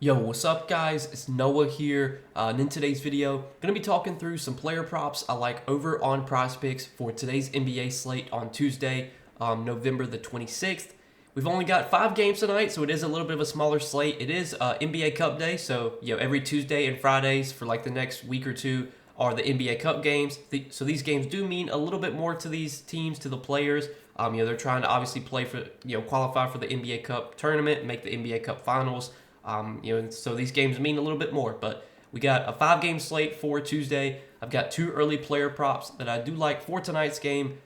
Yo, what's up guys? It's Noah here, and in today's video, I'm going to be talking through some player props I like over on Prizepicks for today's NBA slate on Tuesday, November the 26th. We've only got 5 games tonight, so it is a little bit of a smaller slate. It is NBA Cup Day, so every Tuesday and Fridays for like the next week or two are the NBA Cup games. So these games do mean a little bit more to these teams, to the players. They're trying to obviously play for, qualify for the NBA Cup tournament, make the NBA Cup finals. So these games mean a little bit more, but we got a 5-game slate for Tuesday. I've got 2 early player props that I do like for tonight's game.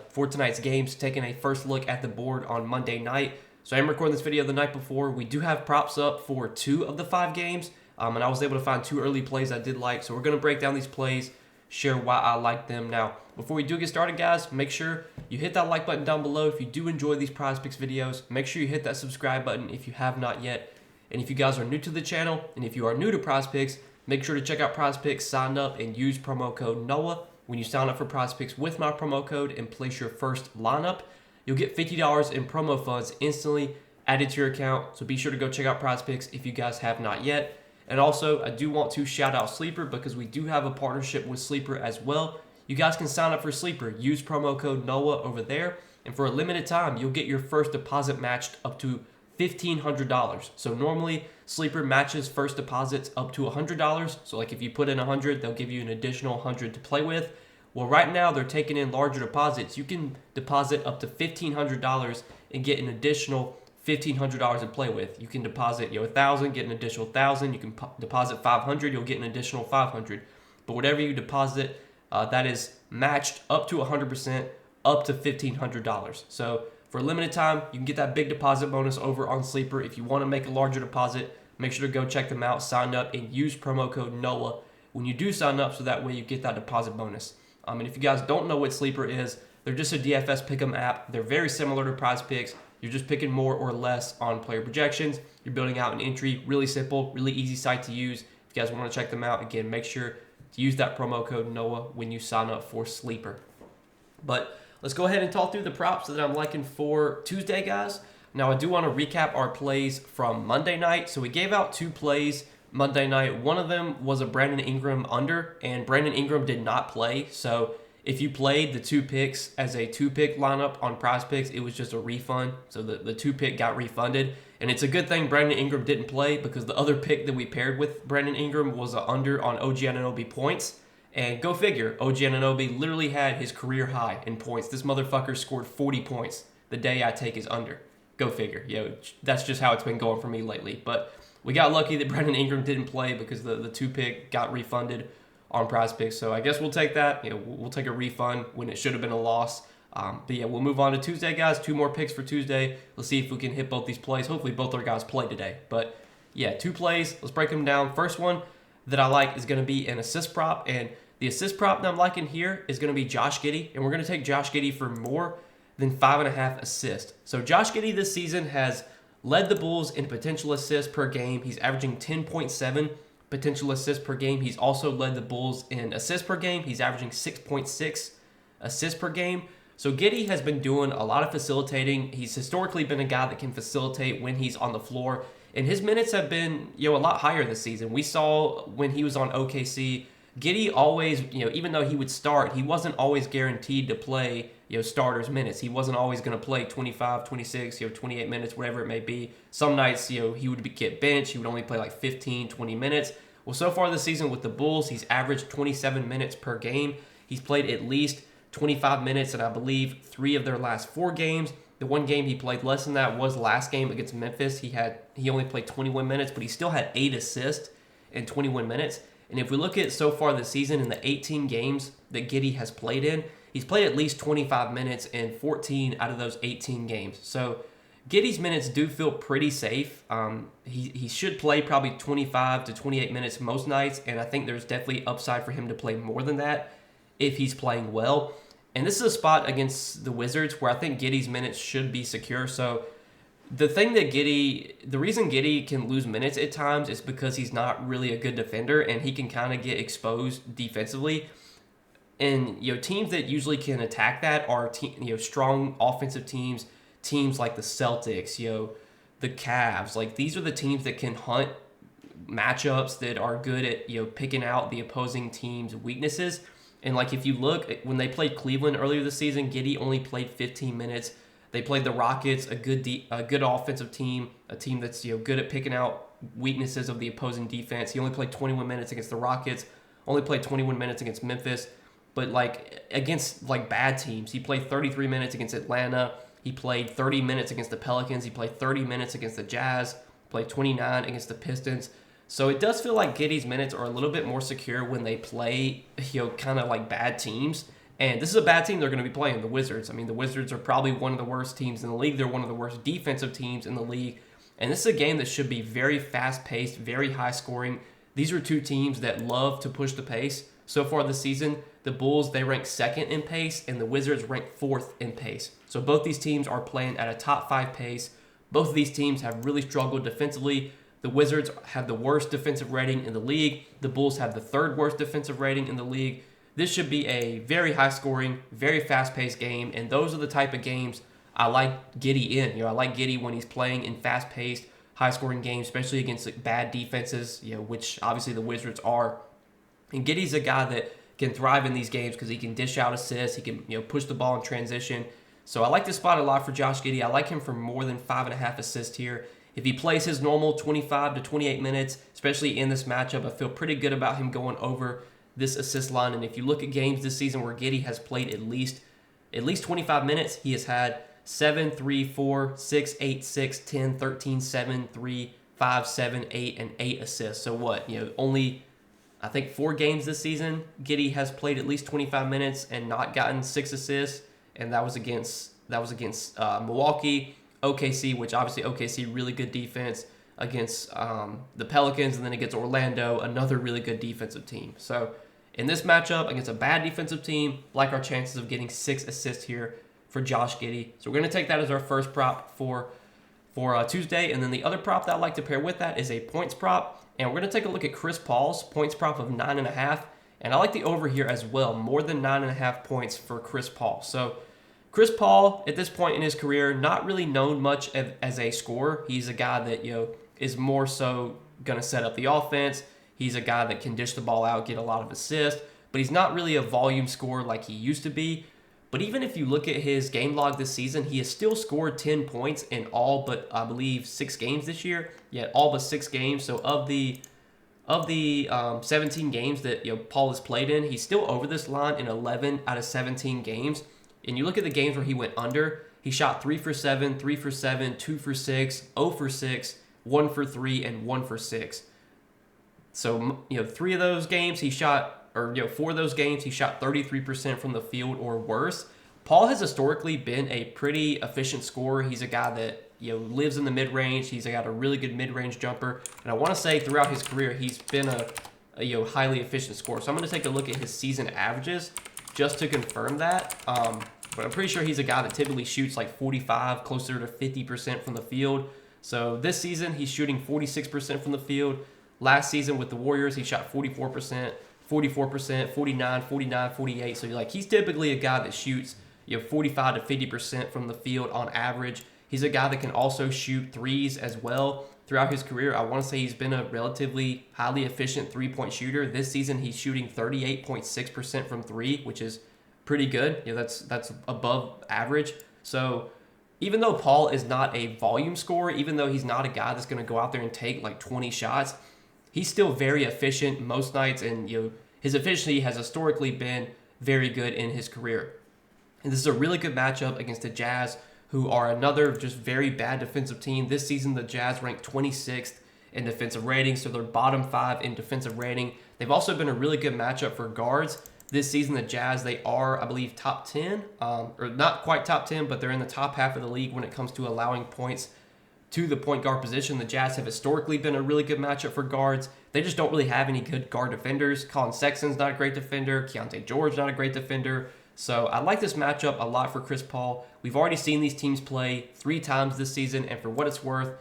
For tonight's games, taking a first look at the board on Monday night. So I am recording this video the night before. We do have props up for 2 of the 5 games, and I was able to find 2 early plays I did like. So we're going to break down these plays, share why I like them. Now, before we do get started, guys, make sure you hit that like button down below. If you do enjoy these Prizepicks videos, make sure you hit that subscribe button if you have not yet. And if you guys are new to the channel, and if you are new to Prizepicks, make sure to check out Prizepicks, sign up, and use promo code NOAH. When you sign up for Prizepicks with my promo code and place your first lineup, you'll get $50 in promo funds instantly added to your account. So be sure to go check out Prizepicks if you guys have not yet. And also, I do want to shout out Sleeper because we do have a partnership with Sleeper as well. You guys can sign up for Sleeper. Use promo code NOAH over there. And for a limited time, you'll get your first deposit matched up to $1,500. So normally Sleeper matches first deposits up to $100. So like if you put in $100, they'll give you an additional $100 to play with. Well, right now they're taking in larger deposits. You can deposit up to $1,500 and get an additional $1,500 to play with. You can deposit $1,000, get an additional $1,000. You can deposit $500, you'll get an additional $500. But whatever you deposit, that is matched up to 100%, up to $1,500. So for a limited time, you can get that big deposit bonus over on Sleeper. If you want to make a larger deposit, make sure to go check them out, sign up, and use promo code NOAH when you do sign up so that way you get that deposit bonus. And if you guys don't know what Sleeper is, they're just a DFS pick'em app. They're very similar to Prizepicks. You're just picking more or less on player projections. You're building out an entry. Really simple, really easy site to use. If you guys want to check them out, again, make sure to use that promo code NOAH when you sign up for Sleeper. But let's go ahead and talk through the props that I'm liking for Tuesday, guys. Now, I do want to recap our plays from Monday night. So we gave out 2 plays Monday night. One of them was a Brandon Ingram under, and Brandon Ingram did not play. So if you played the 2 picks as a 2-pick lineup on Prizepicks, it was just a refund. So the 2-pick got refunded. And it's a good thing Brandon Ingram didn't play because the other pick that we paired with Brandon Ingram was an under on OG Anunoby points. And go figure, OG Anunoby literally had his career high in points. This motherfucker scored 40 points the day I take his under. Go figure. That's just how it's been going for me lately. But we got lucky that Brandon Ingram didn't play because the 2-pick got refunded on Prizepicks. So I guess we'll take that. We'll take a refund when it should have been a loss. We'll move on to Tuesday, guys. 2 more picks for Tuesday. Let's see if we can hit both these plays. Hopefully both our guys play today. But 2 plays. Let's break them down. First one that I like is going to be an assist prop, and the assist prop that I'm liking here is going to be Josh Giddey, and we're going to take Josh Giddey for more than 5.5 assists. So Josh Giddey this season has led the Bulls in potential assists per game. He's averaging 10.7 potential assists per game. He's also led the Bulls in assists per game. He's averaging 6.6 assists per game. So Giddey has been doing a lot of facilitating. He's historically been a guy that can facilitate when he's on the floor, and his minutes have been a lot higher this season. We saw when he was on OKC, Giddey always, even though he would start, he wasn't always guaranteed to play, starters minutes. He wasn't always going to play 25, 26, 28 minutes, whatever it may be. Some nights, he would get benched. He would only play like 15, 20 minutes. Well, so far this season with the Bulls, he's averaged 27 minutes per game. He's played at least 25 minutes, and I believe 3 of their last 4 games. The one game he played less than that was last game against Memphis. He only played 21 minutes, but he still had 8 assists in 21 minutes. And if we look at so far this season in the 18 games that Giddey has played in, he's played at least 25 minutes in 14 out of those 18 games. So Giddey's minutes do feel pretty safe. He should play probably 25 to 28 minutes most nights, and I think there's definitely upside for him to play more than that if he's playing well. And this is a spot against the Wizards where I think Giddey's minutes should be secure. So the reason Giddey can lose minutes at times is because he's not really a good defender, and he can kind of get exposed defensively. And teams that usually can attack that are strong offensive teams like the Celtics, the Cavs. Like, these are the teams that can hunt matchups that are good at picking out the opposing team's weaknesses. And like if you look when they played Cleveland earlier this season, Giddey only played 15 minutes. They played the Rockets, a good offensive team, a team that's good at picking out weaknesses of the opposing defense. He only played 21 minutes against the Rockets, only played 21 minutes against Memphis. But like against like bad teams, he played 33 minutes against Atlanta. He played 30 minutes against the Pelicans. He played 30 minutes against the Jazz. Played 29 against the Pistons. So it does feel like Giddey's minutes are a little bit more secure when they play, kind of like bad teams. And this is a bad team they're going to be playing, the Wizards. I mean, the Wizards are probably one of the worst teams in the league. They're one of the worst defensive teams in the league. And this is a game that should be very fast-paced, very high-scoring. These are two teams that love to push the pace. So far this season, the Bulls, they rank second in pace, and the Wizards rank fourth in pace. So both these teams are playing at a top 5 pace. Both of these teams have really struggled defensively. The Wizards have the worst defensive rating in the league. The Bulls have the third worst defensive rating in the league. This should be a very high-scoring, very fast-paced game, and those are the type of games I like Giddey in. I like Giddey when he's playing in fast-paced, high-scoring games, especially against bad defenses, which obviously the Wizards are. And Giddey's a guy that can thrive in these games because he can dish out assists, he can push the ball in transition. So I like this spot a lot for Josh Giddey. I like him for more than 5.5 assists here. If he plays his normal 25 to 28 minutes, especially in this matchup, I feel pretty good about him going over this assist line. And if you look at games this season where Giddey has played at least 25 minutes, he has had 7, 3, 4, 6, 8, 6, 10, 13, 7, 3, 5, 7, 8, and 8 assists. So what? Only I think 4 games this season, Giddey has played at least 25 minutes and not gotten 6 assists, and that was against Milwaukee, OKC, which obviously OKC really good defense against the Pelicans, and then against Orlando, another really good defensive team. So in this matchup against a bad defensive team, like our chances of getting 6 assists here for Josh Giddey. So we're going to take that as our first prop for Tuesday, and then the other prop that I like to pair with that is a points prop. And we're going to take a look at Chris Paul's points prop of 9.5. And I like the over here as well, more than 9.5 points for Chris Paul. So Chris Paul, at this point in his career, not really known much as a scorer. He's a guy that is more so going to set up the offense. He's a guy that can dish the ball out, get a lot of assists. But he's not really a volume scorer like he used to be. But even if you look at his game log this season, he has still scored 10 points in all but, I believe, 6 games this year. Yeah, all but 6 games. So of the 17 games that Paul has played in, he's still over this line in 11 out of 17 games. And you look at the games where he went under, he shot 3 for 7, 3 for 7, 2 for 6, 0 for 6, 1 for 3, and 1 for 6. So 3 of those games he shot, or 4 of those games he shot 33% from the field or worse. Paul has historically been a pretty efficient scorer. He's a guy that lives in the mid-range. He's got a really good mid-range jumper, and I want to say throughout his career he's been a highly efficient scorer. So I'm going to take a look at his season averages just to confirm that. But I'm pretty sure he's a guy that typically shoots like 45, closer to 50% from the field. So this season he's shooting 46% from the field. Last season with the Warriors he shot 44%, 44%, 49, 49, 48. So he's typically a guy that shoots 45 to 50% from the field on average. He's a guy that can also shoot threes as well. Throughout his career, I want to say he's been a relatively highly efficient three-point shooter. This season, he's shooting 38.6% from 3, which is pretty good. That's above average. So even though Paul is not a volume scorer, even though he's not a guy that's going to go out there and take like 20 shots, he's still very efficient most nights, and his efficiency has historically been very good in his career. And this is a really good matchup against the Jazz, who are another just very bad defensive team. This season, the Jazz ranked 26th in defensive rating, so they're bottom 5 in defensive rating. They've also been a really good matchup for guards. This season, the Jazz, they are, I believe, top 10, or not quite top 10, but they're in the top half of the league when it comes to allowing points to the point guard position. The Jazz have historically been a really good matchup for guards. They just don't really have any good guard defenders. Colin Sexton's not a great defender. Keontae George, not a great defender. So I like this matchup a lot for Chris Paul. We've already seen these teams play 3 times this season, and for what it's worth,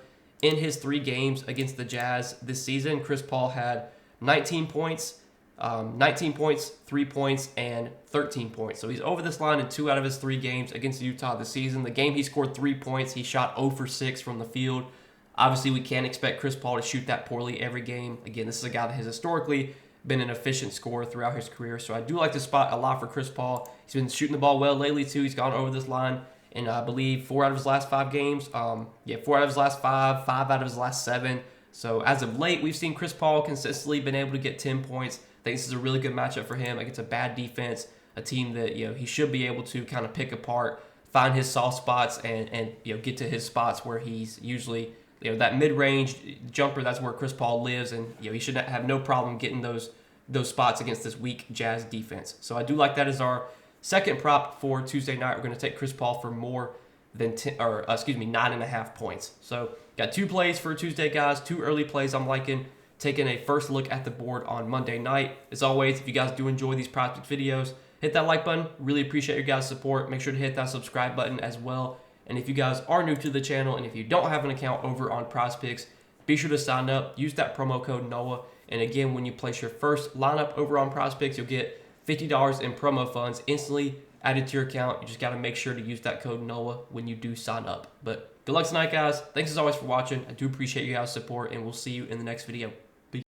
in his 3 games against the Jazz this season, Chris Paul had 19 points, 3 points, and 13 points. So he's over this line in 2 out of his 3 games against Utah this season. The game he scored 3 points, he shot 0 for 6 from the field. Obviously, we can't expect Chris Paul to shoot that poorly every game. Again, this is a guy that has historically been an efficient scorer throughout his career. So I do like to spot a lot for Chris Paul. He's been shooting the ball well lately, too. He's gone over this line in, I believe, 4 out of his last 5 games. 4 out of his last 5, 5 out of his last 7. So as of late, we've seen Chris Paul consistently been able to get 10 points. I think this is a really good matchup for him against a bad defense, a team that he should be able to kind of pick apart, find his soft spots, and get to his spots where he's usually that mid-range jumper. That's where Chris Paul lives, and he should have no problem getting those spots against this weak Jazz defense. So I do like that as our second prop for Tuesday night. We're going to take Chris Paul for more than 9.5 points. So got 2 plays for Tuesday, guys. 2 early plays I'm liking. Taking a first look at the board on Monday night. As always, if you guys do enjoy these Prizepicks videos, hit that like button. Really appreciate your guys' support. Make sure to hit that subscribe button as well. And if you guys are new to the channel and if you don't have an account over on Prizepicks, be sure to sign up. Use that promo code NOAH. And again, when you place your first lineup over on Prizepicks, you'll get $50 in promo funds instantly added to your account. You just got to make sure to use that code NOAH when you do sign up. But good luck tonight, guys. Thanks as always for watching. I do appreciate you guys' support, and we'll see you in the next video.